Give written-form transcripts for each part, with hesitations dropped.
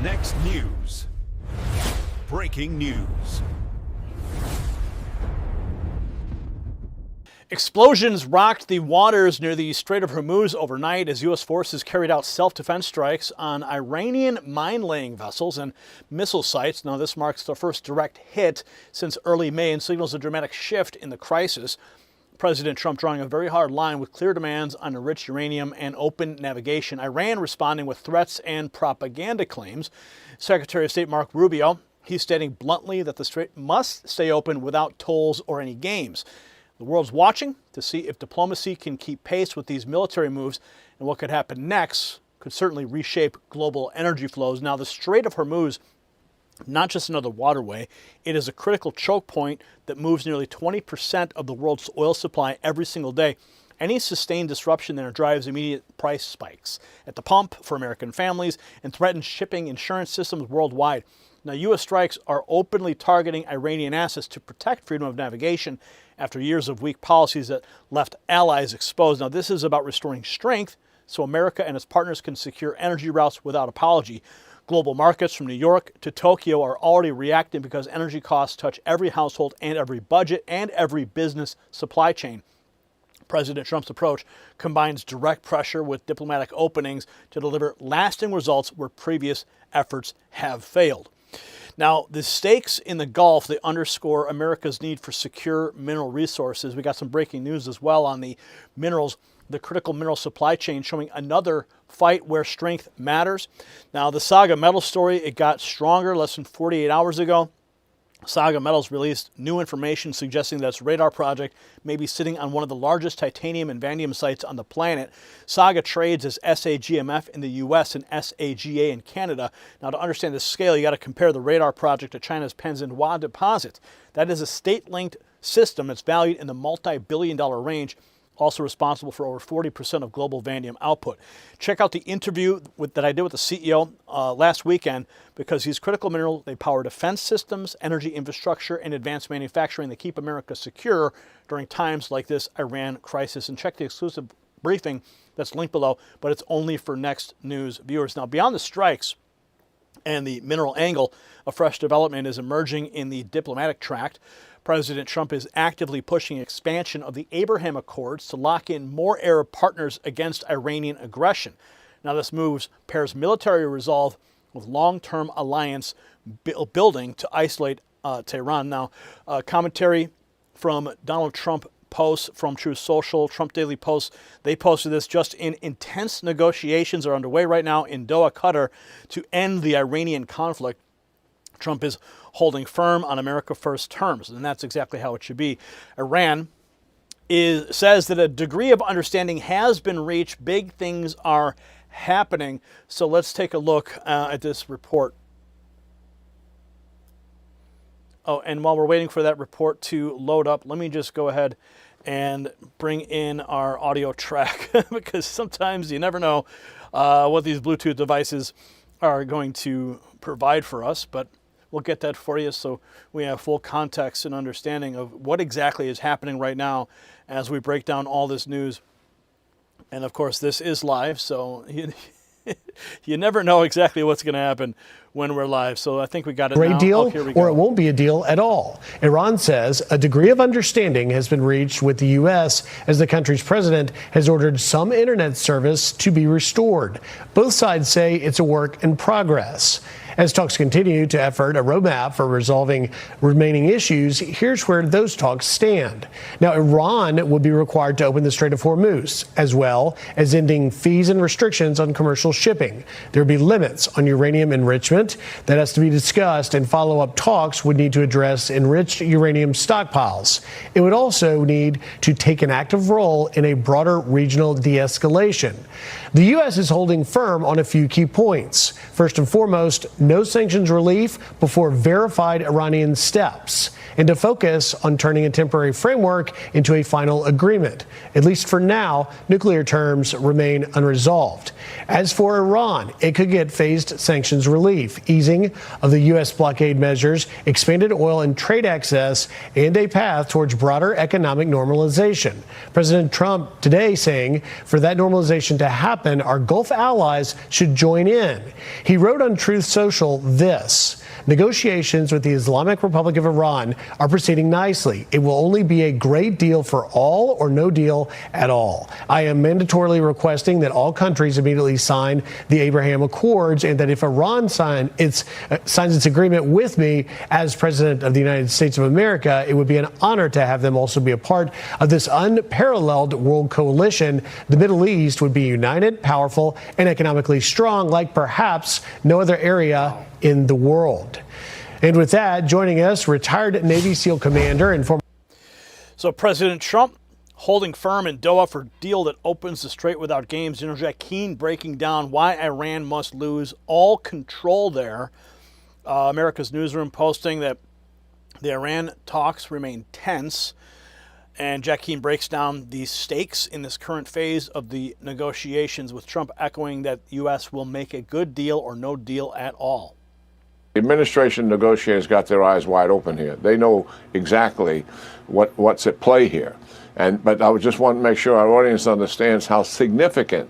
Next news. Breaking news. Explosions rocked the waters near the Strait of Hormuz overnight as U.S. forces carried out self-defense strikes on Iranian mine-laying vessels and missile sites. Now, this marks the first direct hit since early May and signals a dramatic shift in the crisis. President Trump drawing a very hard line with clear demands on enriched uranium and open navigation. Iran responding with threats and propaganda claims. Secretary of State Marco Rubio, he's stating bluntly that the strait must stay open without tolls or any games. The world's watching to see if diplomacy can keep pace with these military moves, and what could happen next could certainly reshape global energy flows. Now, the Strait of Hormuz, not just another waterway, it is a critical choke point that moves nearly 20% of the world's oil supply every single day. Any sustained disruption there drives immediate price spikes at the pump for American families and threatens shipping insurance systems worldwide. Now, U.S. strikes are openly targeting Iranian assets to protect freedom of navigation after years of weak policies that left allies exposed. Now, this is about restoring strength so America and its partners can secure energy routes without apology. Global markets from New York to Tokyo are already reacting because energy costs touch every household and every budget and every business supply chain. President Trump's approach combines direct pressure with diplomatic openings to deliver lasting results where previous efforts have failed. Now, the stakes in the Gulf, they underscore America's need for secure mineral resources. We got some breaking news as well on the minerals, the critical mineral supply chain, showing another fight where strength matters. Now, the SAGA metal story, it got stronger less than 48 hours ago. SAGA Metals released new information suggesting that its radar project may be sitting on one of the largest titanium and vanadium sites on the planet. SAGA trades as SAGMF in the U.S. and SAGA in Canada. Now, to understand the scale, you got to compare the radar project to China's Penzhenhua deposit. That is a state-linked system that's valued in the multi-billion-dollar range, also responsible for over 40% of global vanadium output. Check out the interview that I did with the CEO last weekend, because these critical minerals, they power defense systems, energy infrastructure, and advanced manufacturing that keep America secure during times like this Iran crisis. And check the exclusive briefing that's linked below, but it's only for Next News viewers. Now, beyond the strikes and the mineral angle, a fresh development is emerging in the diplomatic tract. President Trump is actively pushing expansion of the Abraham Accords to lock in more Arab partners against Iranian aggression. Now, this move pairs military resolve with long-term alliance building to isolate Tehran. Now, commentary from Donald Trump posts from Truth Social, Trump Daily Post, they posted this just in: intense negotiations are underway right now in Doha, Qatar, to end the Iranian conflict. Trump is holding firm on America First terms, and that's exactly how it should be. Iran says that a degree of understanding has been reached. Big things are happening. So let's take a look at this report. Oh, and while we're waiting for that report to load up, let me just go ahead and bring in our audio track because sometimes you never know what these Bluetooth devices are going to provide for us, but we'll get that for you so we have full context and understanding of what exactly is happening right now as we break down all this news. And of course, this is live, so you never know exactly what's going to happen when we're live. So I think we got it Great now. deal, here we go. or it won't be a deal at all. Iran says a degree of understanding has been reached with the U.S. as the country's president has ordered some internet service to be restored. Both sides say it's a work in progress. As talks continue to effort a roadmap for resolving remaining issues, here's where those talks stand. Now, Iran would be required to open the Strait of Hormuz, as well as ending fees and restrictions on commercial shipping. There would be limits on uranium enrichment. That has to be discussed, and follow-up talks would need to address enriched uranium stockpiles. It would also need to take an active role in a broader regional de-escalation. The U.S. is holding firm on a few key points. First and foremost, no sanctions relief before verified Iranian steps, and to focus on turning a temporary framework into a final agreement. At least for now, nuclear terms remain unresolved. As for Iran, it could get phased sanctions relief, easing of the U.S. blockade measures, expanded oil and trade access, and a path towards broader economic normalization. President Trump today saying for that normalization to happen, happen, our Gulf allies should join in. He wrote on Truth Social this: negotiations with the Islamic Republic of Iran are proceeding nicely. It will only be a great deal for all or no deal at all. I am mandatorily requesting that all countries immediately sign the Abraham Accords, and that if Iran signs its agreement with me as President of the United States of America, it would be an honor to have them also be a part of this unparalleled world coalition. The Middle East would be united, powerful, and economically strong like perhaps no other area in the world. And with that, joining us, retired Navy SEAL commander and former... So President Trump holding firm in Doha for deal that opens the strait without games. General Jack Keane breaking down why Iran must lose all control there. America's Newsroom posting that the Iran talks remain tense. And Jack Keane breaks down the stakes in this current phase of the negotiations, with Trump echoing that the U.S. will make a good deal or no deal at all. The administration negotiators got their eyes wide open here. They know exactly what's at play here. But I would just want to make sure our audience understands how significant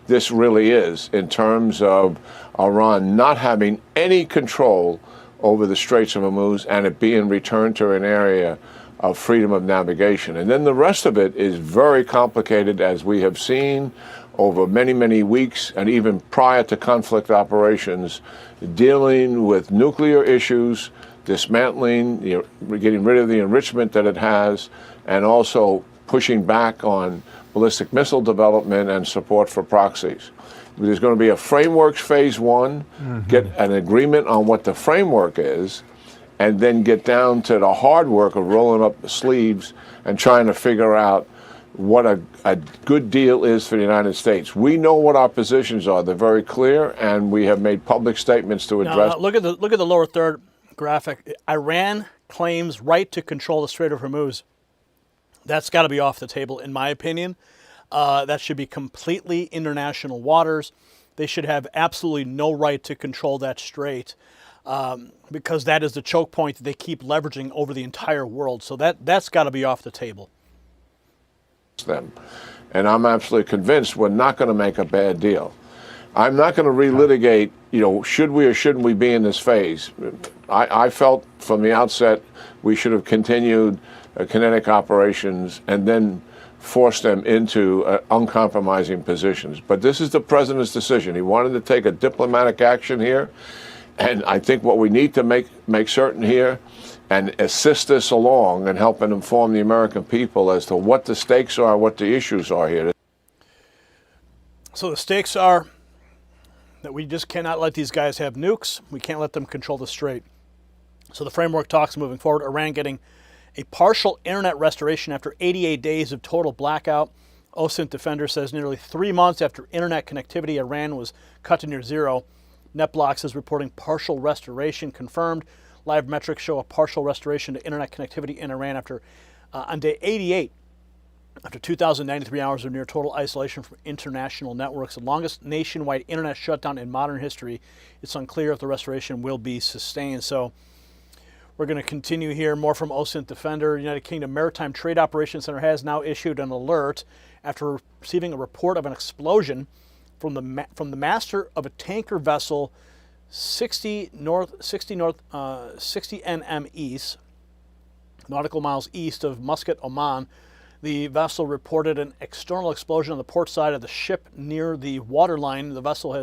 this really is in terms of Iran not having any control over the Straits of Hormuz and it being returned to an area of freedom of navigation. And then the rest of it is very complicated, as we have seen over many, many weeks, and even prior to conflict operations, dealing with nuclear issues, dismantling, getting rid of the enrichment that it has, and also pushing back on ballistic missile development and support for proxies. There's going to be a frameworks phase one, get an agreement on what the framework is, and then get down to the hard work of rolling up the sleeves and trying to figure out what a good deal is for the United States. We know what our positions are. They're very clear, and we have made public statements to address. Now, look at the lower third graphic. Iran claims right to control the Strait of Hormuz. That's got to be off the table, in my opinion. That should be completely international waters. They should have absolutely no right to control that strait, because that is the choke point that they keep leveraging over the entire world. So that's got to be off the table. Them. And I'm absolutely convinced we're not going to make a bad deal. I'm not going to relitigate, should we or shouldn't we be in this phase. I felt from the outset we should have continued kinetic operations and then forced them into uncompromising positions. But this is the president's decision. He wanted to take a diplomatic action here. And I think what we need to make certain here and assist this along and help and inform the American people as to what the stakes are, what the issues are here. So the stakes are that we just cannot let these guys have nukes. We can't let them control the strait. So the framework talks moving forward, Iran getting a partial internet restoration after 88 days of total blackout. OSINT Defender says nearly 3 months after internet connectivity, Iran was cut to near zero. NetBlocks is reporting partial restoration confirmed. Live metrics show a partial restoration to internet connectivity in Iran on day 88, after 2,093 hours of near total isolation from international networks, the longest nationwide internet shutdown in modern history. It's unclear if the restoration will be sustained. So we're going to continue here. More from OSINT Defender. United Kingdom Maritime Trade Operations Center has now issued an alert after receiving a report of an explosion from the master of a tanker vessel 60 nm east, nautical miles east of Muscat, Oman. The vessel reported an external explosion on the port side of the ship near the waterline. The vessel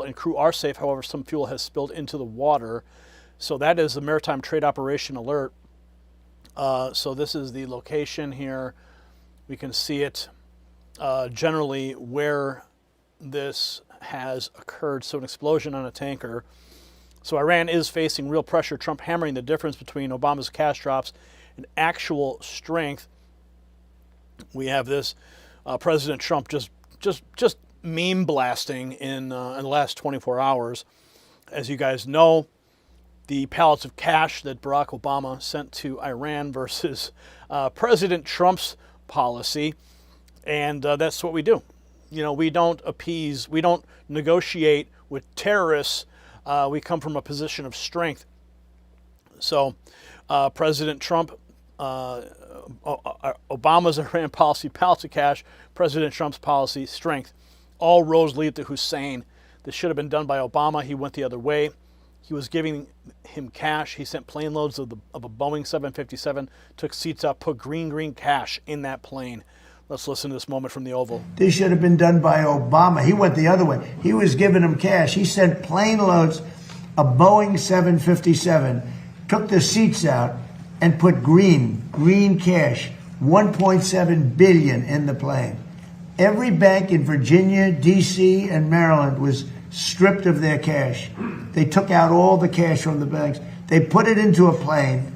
and crew are safe. However, some fuel has spilled into the water. So that is the Maritime Trade Operation Alert. So this is the location here. We can see it generally where this has occurred. So an explosion on a tanker. So Iran is facing real pressure. Trump hammering the difference between Obama's cash drops and actual strength. We have this President Trump just meme blasting in the last 24 hours. As you guys know, the pallets of cash that Barack Obama sent to Iran versus President Trump's policy, and that's what we do. We don't appease, we don't negotiate with terrorists. We come from a position of strength. So President Trump, Obama's Iran policy, pallets of cash, President Trump's policy, strength. All roads lead to Hussein. This should have been done by Obama. He went the other way. He was giving him cash. He sent plane loads of a Boeing 757, took seats out, put green cash in that plane. Let's listen to this moment from the Oval. This should have been done by Obama. He went the other way. He was giving him cash. He sent plane loads of Boeing 757, took the seats out, and put green cash, $1.7 billion in the plane. Every bank in Virginia, D.C., and Maryland was stripped of their cash. They took out all the cash from the banks. They put it into a plane,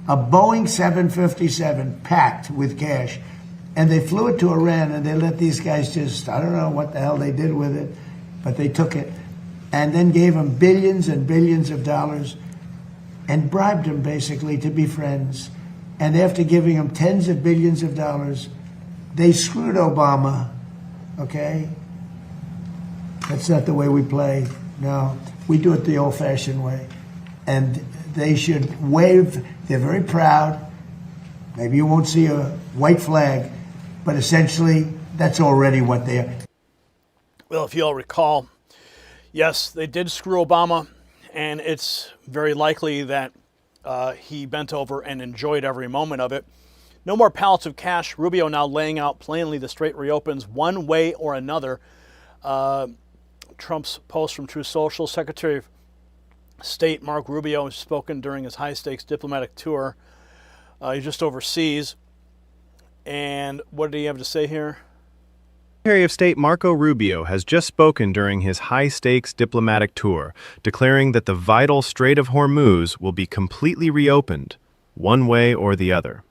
a Boeing 757 packed with cash, and they flew it to Iran, and they let these guys just, I don't know what the hell they did with it, but they took it and then gave them billions and billions of dollars and bribed them basically to be friends. And after giving them tens of billions of dollars, they screwed Obama, okay? That's not the way we play. No, we do it the old-fashioned way. And they should wave. They're very proud. Maybe you won't see a white flag, but essentially that's already what they are. Well, if you all recall, yes, they did screw Obama, and it's very likely that he bent over and enjoyed every moment of it. No more pallets of cash. Rubio now laying out plainly the strait reopens one way or another. Trump's post from Truth Social. Secretary of State Marco Rubio has spoken during his high-stakes diplomatic tour. He's just overseas. And what did he have to say here? Secretary of State Marco Rubio has just spoken during his high-stakes diplomatic tour, declaring that the vital Strait of Hormuz will be completely reopened, one way or the other.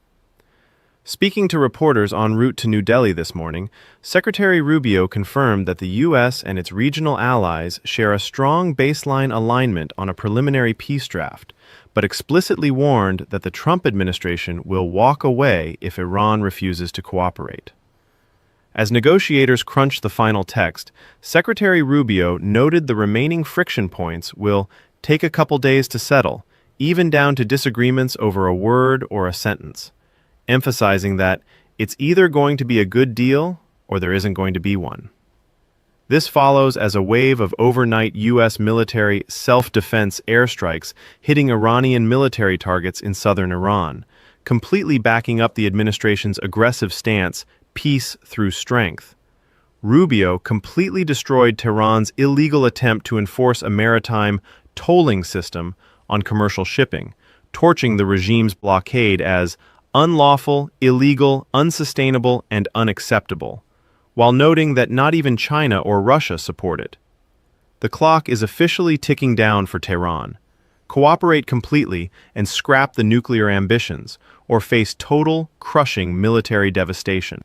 Speaking to reporters en route to New Delhi this morning, Secretary Rubio confirmed that the U.S. and its regional allies share a strong baseline alignment on a preliminary peace draft, but explicitly warned that the Trump administration will walk away if Iran refuses to cooperate. As negotiators crunch the final text, Secretary Rubio noted the remaining friction points will take a couple days to settle, even down to disagreements over a word or a sentence, emphasizing that it's either going to be a good deal or there isn't going to be one. This follows as a wave of overnight U.S. military self-defense airstrikes hitting Iranian military targets in southern Iran, completely backing up the administration's aggressive stance, peace through strength. Rubio completely destroyed Tehran's illegal attempt to enforce a maritime tolling system on commercial shipping, torching the regime's blockade as unlawful, illegal, unsustainable, and unacceptable, while noting that not even China or Russia support it. The clock is officially ticking down for Tehran. Cooperate completely and scrap the nuclear ambitions, or face total, crushing military devastation.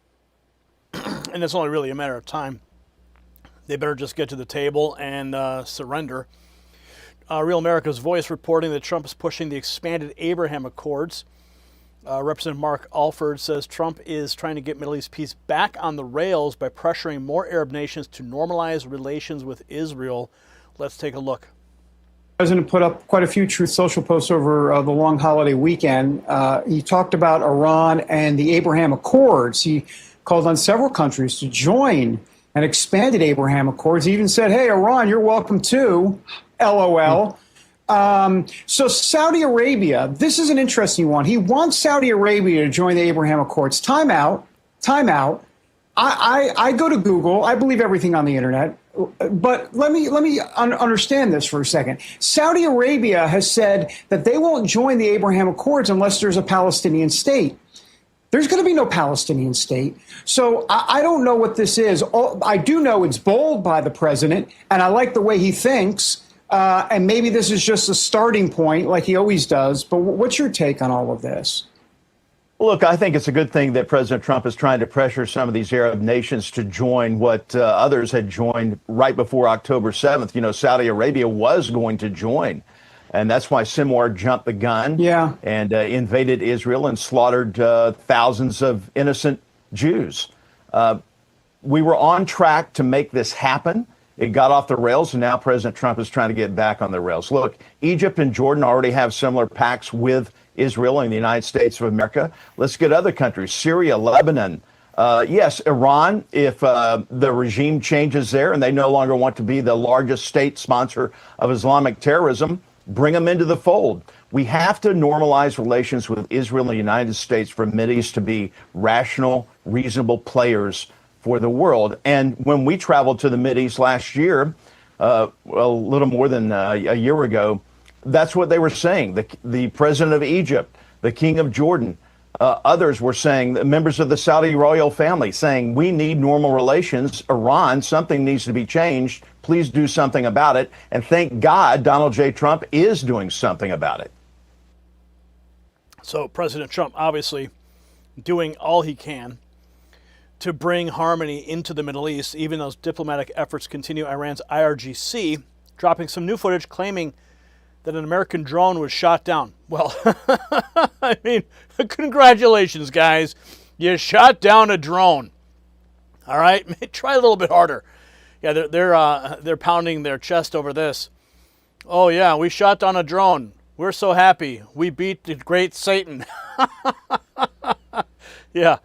And it's only really a matter of time. They better just get to the table and surrender. Real America's Voice reporting that Trump is pushing the expanded Abraham Accords. Representative Mark Alford says Trump is trying to get Middle East peace back on the rails by pressuring more Arab nations to normalize relations with Israel. Let's take a look. The president put up quite a few Truth Social posts over the long holiday weekend. He talked about Iran and the Abraham Accords. He called on several countries to join and expanded Abraham Accords. He even said, hey, Iran, you're welcome too, LOL. So Saudi Arabia, this is an interesting one. He wants Saudi Arabia to join the Abraham Accords. Time out. I go to Google. I believe everything on the internet. But let me understand this for a second. Saudi Arabia has said that they won't join the Abraham Accords unless there's a Palestinian state. There's going to be no Palestinian state. So I don't know what this is. I do know it's bold by the president, and I like the way he thinks. And maybe this is just a starting point like he always does. But what's your take on all of this? Look, I think it's a good thing that President Trump is trying to pressure some of these Arab nations to join what others had joined right before October 7th. You know, Saudi Arabia was going to join. And that's why Sinwar jumped the gun and invaded Israel and slaughtered thousands of innocent Jews. We were on track to make this happen. It got off the rails, and now President Trump is trying to get back on the rails. Look, Egypt and Jordan already have similar pacts with Israel and the United States of America. Let's get other countries, Syria, Lebanon, Yes, Iran, if the regime changes there and they no longer want to be the largest state sponsor of Islamic terrorism, bring them into the fold. We have to normalize relations with Israel and the United States for Mideast to be rational, reasonable players for the world. And when we traveled to the Mideast last year, a little more than a year ago, that's what they were saying. The president of Egypt, the king of Jordan, others were saying, members of the Saudi royal family saying, we need normal relations. Iran, something needs to be changed. Please do something about it. And thank God Donald J. Trump is doing something about it. So President Trump obviously doing all he can to bring harmony into the Middle East, even those diplomatic efforts continue. Iran's IRGC dropping some new footage claiming that an American drone was shot down. Well, I mean, congratulations, guys. You shot down a drone. All right, try a little bit harder. Yeah, they're pounding their chest over this. Oh yeah, we shot down a drone. We're so happy. We beat the great Satan. Yeah.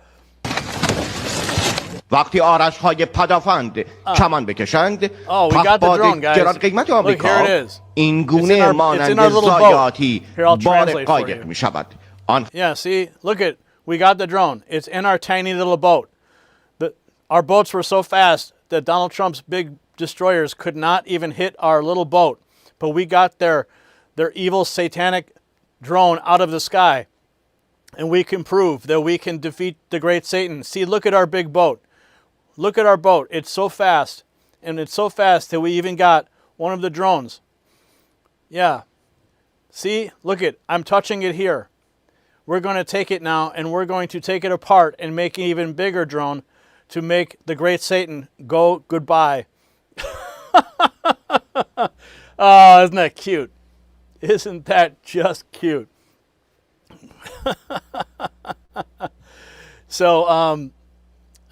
وقتی آرش‌های پدافند کمان بکشند پهپاد گران قیمت آمریکا این گونه مانند ضایعاتی بار قایق می‌شود. Yeah, see, look at, we got the drone. It's in our tiny little boat. Our boats were so fast that Donald Trump's big destroyers could not even hit our little boat. But we got their evil satanic drone out of the sky. And we can prove that we can defeat the great Satan. See, look at our big boat. Look at our boat. It's so fast. And it's so fast that we even got one of the drones. Yeah. See, look at, I'm touching it here. We're going to take it now and we're going to take it apart and make an even bigger drone to make the great Satan go goodbye. Oh, isn't that cute? Isn't that just cute? So,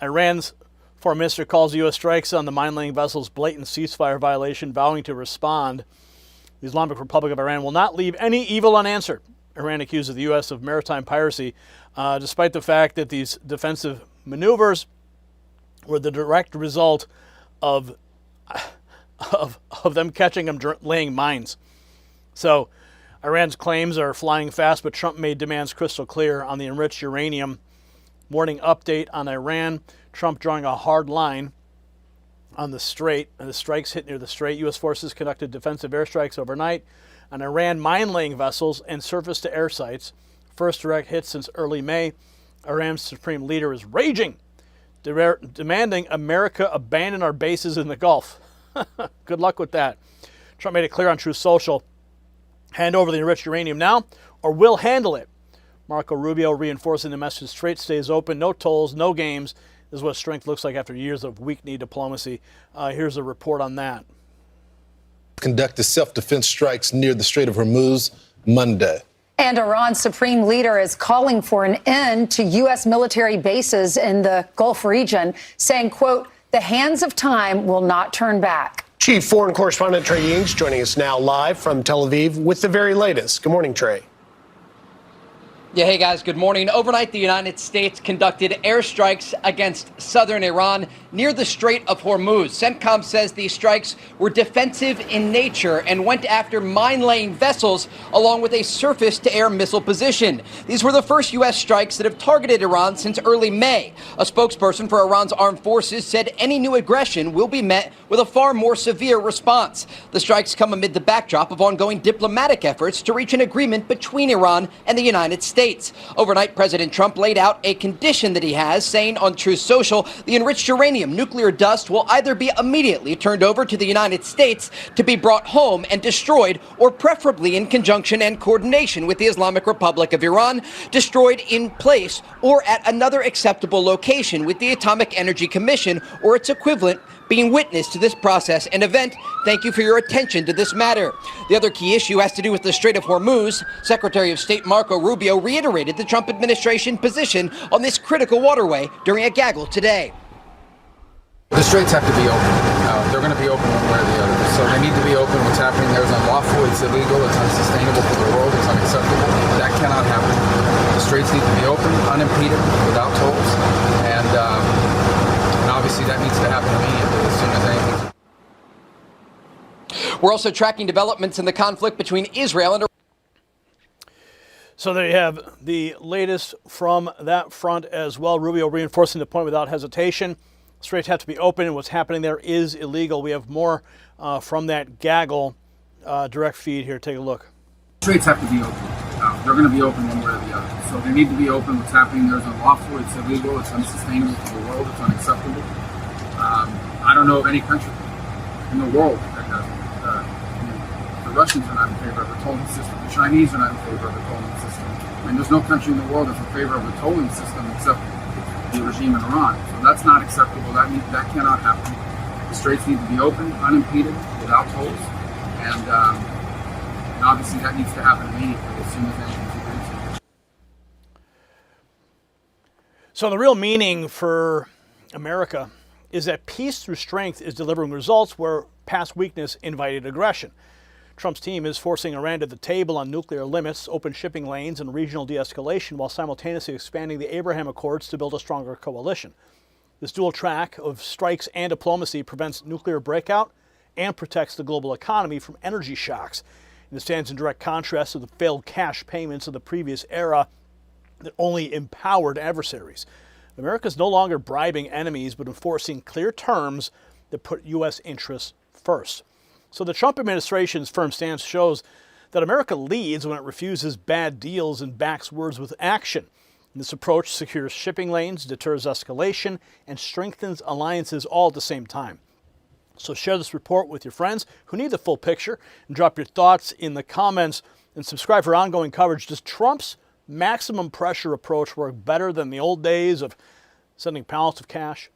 Iran's foreign minister calls U.S. strikes on the mine-laying vessels blatant ceasefire violation, vowing to respond. The Islamic Republic of Iran will not leave any evil unanswered. Iran accuses the U.S. of maritime piracy, despite the fact that these defensive maneuvers were the direct result of them catching them laying mines. So, Iran's claims are flying fast, but Trump made demands crystal clear on the enriched uranium. Morning update on Iran. Trump drawing a hard line on the Strait, and the strikes hit near the Strait. U.S. forces conducted defensive airstrikes overnight on Iran mine-laying vessels and surface-to-air sites. First direct hit since early May. Iran's supreme leader is raging, demanding America abandon our bases in the Gulf. Good luck with that. Trump made it clear on Truth Social, hand over the enriched uranium now, or we'll handle it. Marco Rubio reinforcing the message: Strait stays open, no tolls, no games. This is what strength looks like after years of weak-kneed diplomacy. Here's a report on that. Conducted self-defense strikes near the Strait of Hormuz Monday. And Iran's supreme leader is calling for an end to U.S. military bases in the Gulf region, saying, quote, the hands of time will not turn back. Chief Foreign Correspondent Trey Ying's joining us now live from Tel Aviv with the very latest. Good morning, Trey. Yeah, hey guys, good morning. Overnight, the United States conducted airstrikes against southern Iran near the Strait of Hormuz. CENTCOM says these strikes were defensive in nature and went after mine-laying vessels along with a surface-to-air missile position. These were the first U.S. strikes that have targeted Iran since early May. A spokesperson for Iran's armed forces said any new aggression will be met with a far more severe response. The strikes come amid the backdrop of ongoing diplomatic efforts to reach an agreement between Iran and the United States. Overnight, President Trump laid out a condition that he has, saying on Truth Social, the enriched uranium nuclear dust will either be immediately turned over to the United States to be brought home and destroyed, or preferably in conjunction and coordination with the Islamic Republic of Iran, destroyed in place or at another acceptable location with the Atomic Energy Commission or its equivalent being witness to this process and event. Thank you for your attention to this matter. The other key issue has to do with the Strait of Hormuz. Secretary of State Marco Rubio reiterated the Trump administration position on this critical waterway during a gaggle today. The straits have to be open. They're going to be open one way or the other. So they need to be open. What's happening there is unlawful, it's illegal, it's unsustainable for the world, it's unacceptable. That cannot happen. The straits need to be open, unimpeded, without tolls, and obviously that needs to happen immediately as soon as anything. We're also tracking developments in the conflict between Israel and Iran. So there you have the latest from that front as well. Rubio reinforcing the point without hesitation. Straits have to be open, and what's happening there is illegal. We have more from that gaggle direct feed here. Take a look. Straits have to be open. They're going to be open one way or the other. So they need to be open. What's happening there is unlawful. It's illegal. It's unsustainable for the world. It's unacceptable. I don't know of any country in the world that does it. The Russians are not in favor of a tolling system. The Chinese are not in favor of a tolling system. I mean, there's no country in the world that's in favor of a tolling system except the regime in Iran. So that's not acceptable. That cannot happen. The straits need to be open, unimpeded, without tolls, and obviously that needs to happen immediately as soon as anything's agreed to. So the real meaning for America is that peace through strength is delivering results where past weakness invited aggression. Trump's team is forcing Iran to the table on nuclear limits, open shipping lanes, and regional de-escalation while simultaneously expanding the Abraham Accords to build a stronger coalition. This dual track of strikes and diplomacy prevents nuclear breakout and protects the global economy from energy shocks. And it stands in direct contrast to the failed cash payments of the previous era that only empowered adversaries. America is no longer bribing enemies, but enforcing clear terms that put U.S. interests first. So the Trump administration's firm stance shows that America leads when it refuses bad deals and backs words with action. And this approach secures shipping lanes, deters escalation, and strengthens alliances all at the same time. So share this report with your friends who need the full picture and drop your thoughts in the comments and subscribe for ongoing coverage. Does Trump's maximum pressure approach work better than the old days of sending pallets of cash?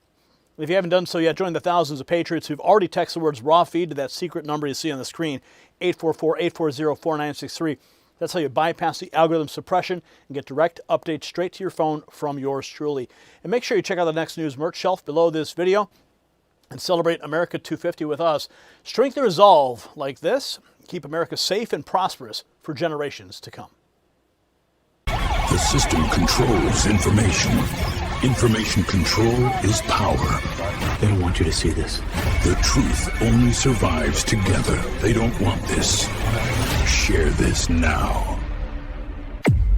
If you haven't done so yet, join the thousands of patriots who've already texted the words raw feed to that secret number you see on the screen, 844-840-4963. That's how you bypass the algorithm suppression and get direct updates straight to your phone from yours truly. And make sure you check out the Next News merch shelf below this video and celebrate America 250 with us. Strength and resolve like this keep America safe and prosperous for generations to come. The system controls information. Information control is power. They don't want you to see this. The truth only survives together. They don't want this. Share this now.